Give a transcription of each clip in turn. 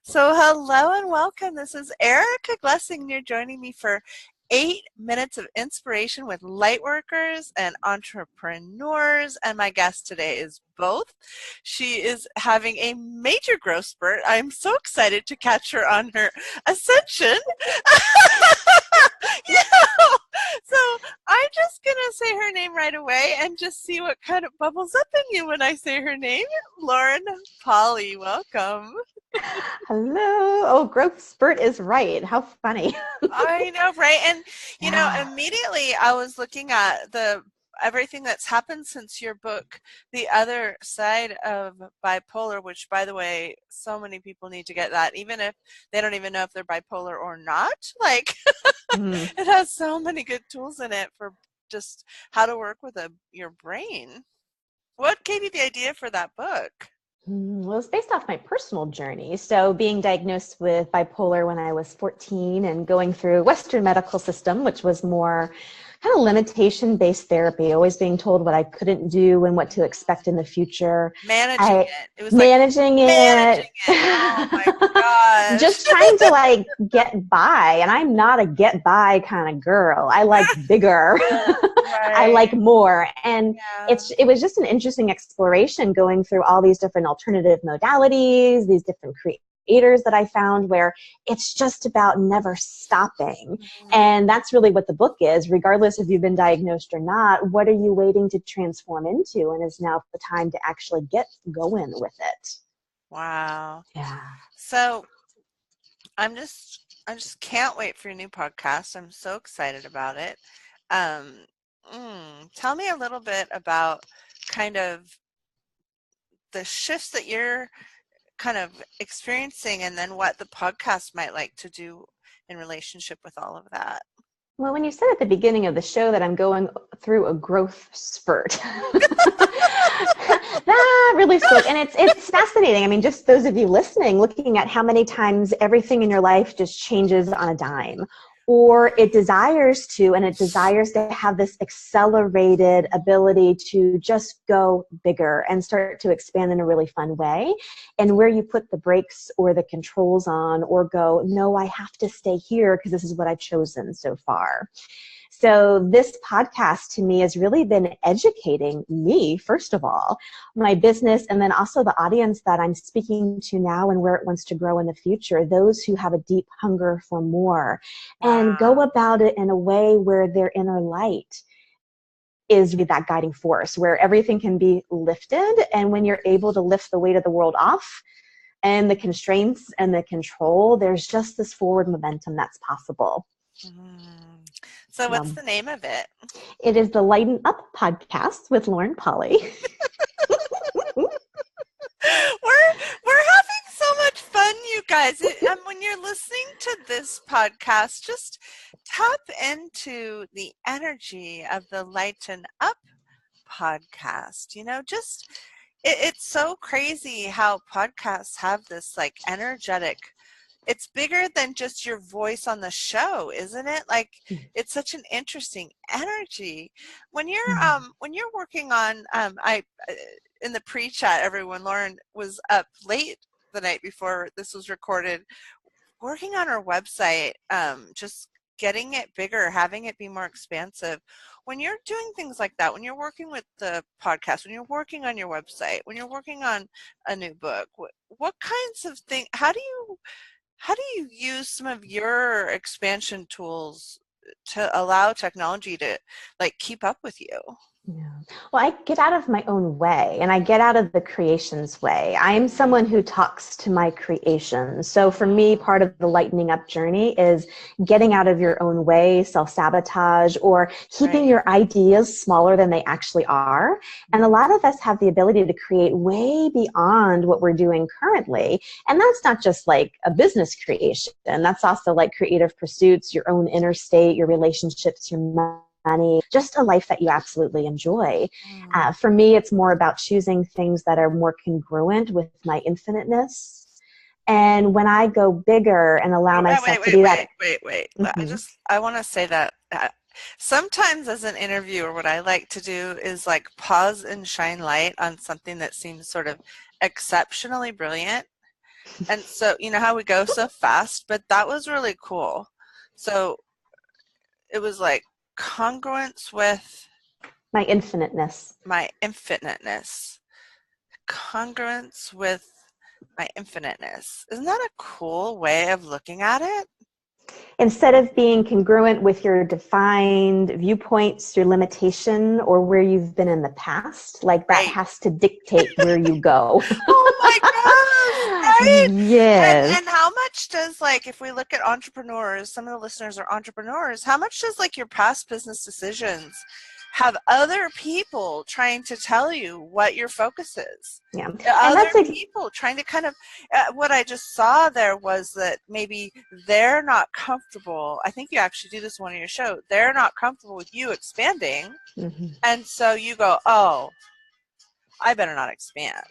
So hello and welcome. This is Erica Glessing. You're joining me for 8 minutes of inspiration with lightworkers and entrepreneurs. And my guest today is both. She is having a major growth spurt. I'm so excited to catch her on her ascension. you know, so I'm just going to say her name right away and just see what kind of bubbles up in you when I say her name. Lauren Polly, welcome. Hello. Oh, growth spurt is right. How funny. I know, right? And Yeah. immediately I was looking at everything that's happened since your book, The Other Side of Bipolar, which, by the way, so many people need to get that, even if they don't even know if they're bipolar or not. Like, Mm. it has so many good tools in it for just how to work with your brain. What gave you the idea for that book? Well, it's based off my personal journey. So being diagnosed with bipolar when I was 14 and going through Western medical system, which was more kind of limitation-based therapy, always being told what I couldn't do and what to expect in the future. Managing it. It was like Managing managing it. it. Oh my gosh. Just trying to like get by. And I'm not a get by kind of girl. I like bigger. I Right. like more. And Yeah. it was just an interesting exploration going through all these different alternative modalities, these different creators that I found where it's just about never stopping. And that's really what the book is. Regardless if you've been diagnosed or not, what are you waiting to transform into? And is now the time to actually get going with it. Wow. Yeah. So I just can't wait for your new podcast. I'm so excited about it. Um, Tell me a little bit about kind of the shifts that you're kind of experiencing and then what the podcast might like to do in relationship with all of that. Well, when you said at the beginning of the show that I'm going through a growth spurt, that really spoke. And it's fascinating. I mean, just those of you listening, looking at how many times everything in your life just changes on a dime, or it desires to have this accelerated ability to just go bigger and start to expand in a really fun way. And where you put the brakes or the controls on or go, no, I have to stay here because this is what I've chosen so far. So this podcast to me has really been educating me, first of all, my business, and then also the audience that I'm speaking to now and where it wants to grow in the future, those who have a deep hunger for more, and go Wow. about it in a way where their inner light is that guiding force, where everything can be lifted. And when you're able to lift the weight of the world off and the constraints and the control, there's just this forward momentum that's possible. So what's So the name of it? it is the Lighten Up Podcast with Lauren Polly. We're having so much fun, you guys. When you're listening to this podcast, just tap into the energy of the Lighten Up podcast. It's so crazy how podcasts have this like energetic. It's bigger than just your voice on the show, isn't it? Like, it's such an interesting energy when you're working on in the pre-chat, everyone, Lauren was up late the night before this was recorded working on her website, just getting it bigger, having it be more expansive. When you're doing things like that, when you're working with the podcast, when you're working on your website, when you're working on a new book, what kinds of things, how do you use some of your expansion tools to allow technology to like keep up with you? Yeah. Well, I get out of my own way and I get out of the creation's way. I am someone who talks to my creations. So for me, part of the lightening up journey is getting out of your own way, self-sabotage, or keeping Right. your ideas smaller than they actually are. And a lot of us have the ability to create way beyond what we're doing currently. And that's not just like a business creation. That's also like creative pursuits, your own inner state, your relationships, your money, just a life that you absolutely enjoy. For me, it's more about choosing things that are more congruent with my infiniteness. And when I go bigger and allow myself to be that. Wait. Mm-hmm. I want to say that sometimes as an interviewer, what I like to do is like pause and shine light on something that seems sort of exceptionally brilliant And so, you know how we go so fast, but that was really cool. So it was like congruence with My infiniteness. my infiniteness. Congruence with my infiniteness. Isn't that a cool way of looking at it? Instead of being congruent with your defined viewpoints, your limitation, or where you've been in the past, like that Right. has to dictate where you go. Oh my gosh, right? Yes. And how much does, like, if we look at entrepreneurs, some of the listeners are entrepreneurs, how much does like your past business decisions have other people trying to tell you what your focus is? Yeah. And Other that's like, people trying to kind of, what I just saw there was that maybe they're not comfortable. I think you actually do this in one of your shows. They're not comfortable with you expanding. And so you go, oh, I better not expand.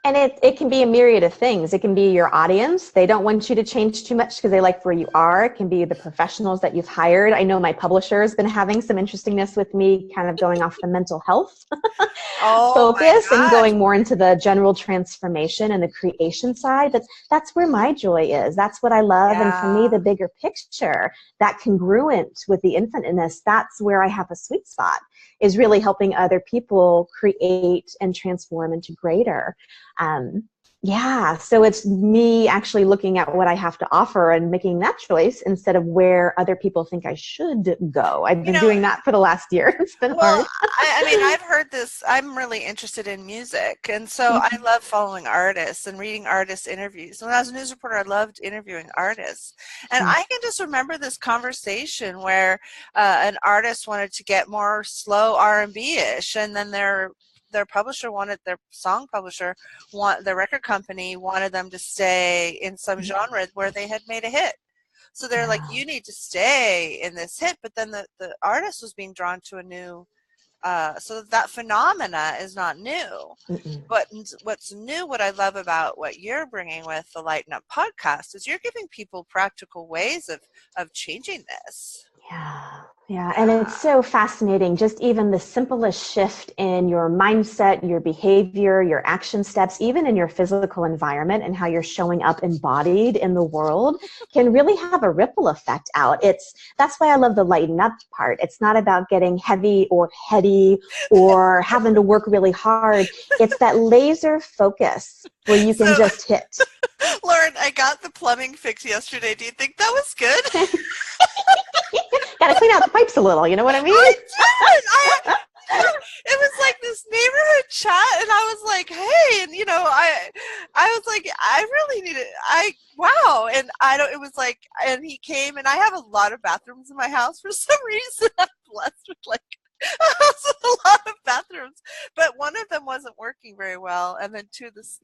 and it can be a myriad of things. It can be your audience. They don't want you to change too much because they like where you are. It can be the professionals that you've hired. I know my publisher has been having some interestingness with me, kind of going off the mental health focus and going more into the general transformation and the creation side. That's where my joy is. That's what I love. Yeah. And for me, the bigger picture, that congruent with the infiniteness, that's where I have a sweet spot, is really helping other people create and transform into greater. Yeah, so it's me actually looking at what I have to offer and making that choice instead of where other people think I should go. I've been doing that for the last year. It's been hard. I mean, I've heard this. I'm really interested in music, and so I love following artists and reading artist interviews. When I was a news reporter, I loved interviewing artists. And I can just remember this conversation where an artist wanted to get more slow R&B-ish, and then their publisher wanted, their song publisher, their record company wanted them to stay in some genre where they had made a hit. So they're like, you need to stay in this hit. But then the artist was being drawn to a new, so that phenomena is not new. But what's new, what I love about what you're bringing with the Lighten Up podcast is you're giving people practical ways of changing this. Yeah, and it's so fascinating, just even the simplest shift in your mindset, your behavior, your action steps, even in your physical environment and how you're showing up embodied in the world can really have a ripple effect out. That's why I love the lighten up part. It's not about getting heavy or heady or having to work really hard. It's that laser focus where you can just hit. Lauren, I got the plumbing fix yesterday. Do you think that was good? Gotta clean out the pipes a little, you know what I mean? I did! It was like this neighborhood chat, and I was like, hey, and I was like, I really need it. Wow. And it was like, and he came, and I have a lot of bathrooms in my house for some reason. I'm blessed with like a lot of bathrooms, but one of them wasn't working very well, and then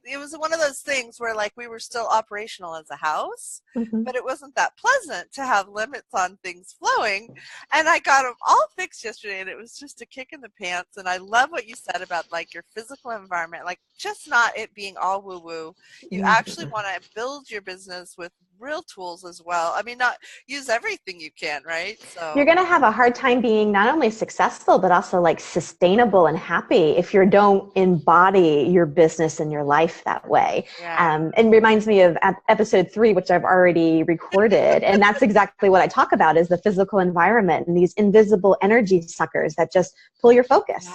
it was one of those things where like we were still operational as a house, but it wasn't that pleasant to have limits on things flowing. And I got them all fixed yesterday, and it was just a kick in the pants. And I love what you said about like your physical environment, like just not it being all woo woo. You actually want to build your business with real tools as well. I mean, not use everything you can, right? So you're going to have a hard time being not only successful, but also like sustainable and happy if you don't embody your business and your life that way. And reminds me of episode 3, which I've already recorded. And that's exactly what I talk about, is the physical environment and these invisible energy suckers that just pull your focus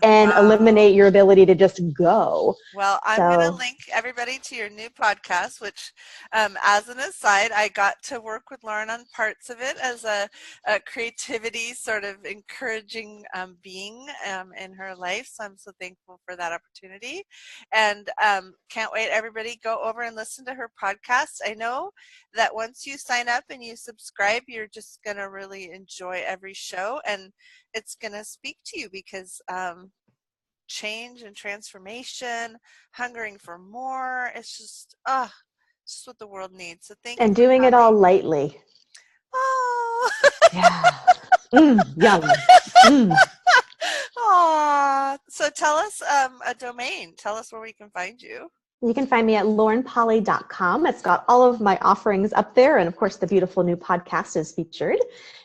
and eliminate your ability to just go. Well, I'm going to link everybody to your new podcast, which as an aside, I got to work with Lauren on parts of it as a creativity sort of encouraging being in her life. So I'm so thankful for that opportunity, and can't wait. Everybody go over and listen to her podcast. I know that once you sign up and you subscribe, you're just going to really enjoy every show, and it's going to speak to you because change and transformation, hungering for more, it's just what the world needs. So thank you. And doing it all lightly. Oh. Yum. Aww. So tell us a domain. Tell us where we can find you. You can find me at laurenpolly.com. It's got all of my offerings up there. And of course, the beautiful new podcast is featured.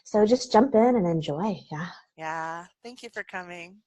So just jump in and enjoy. Yeah. Thank you for coming.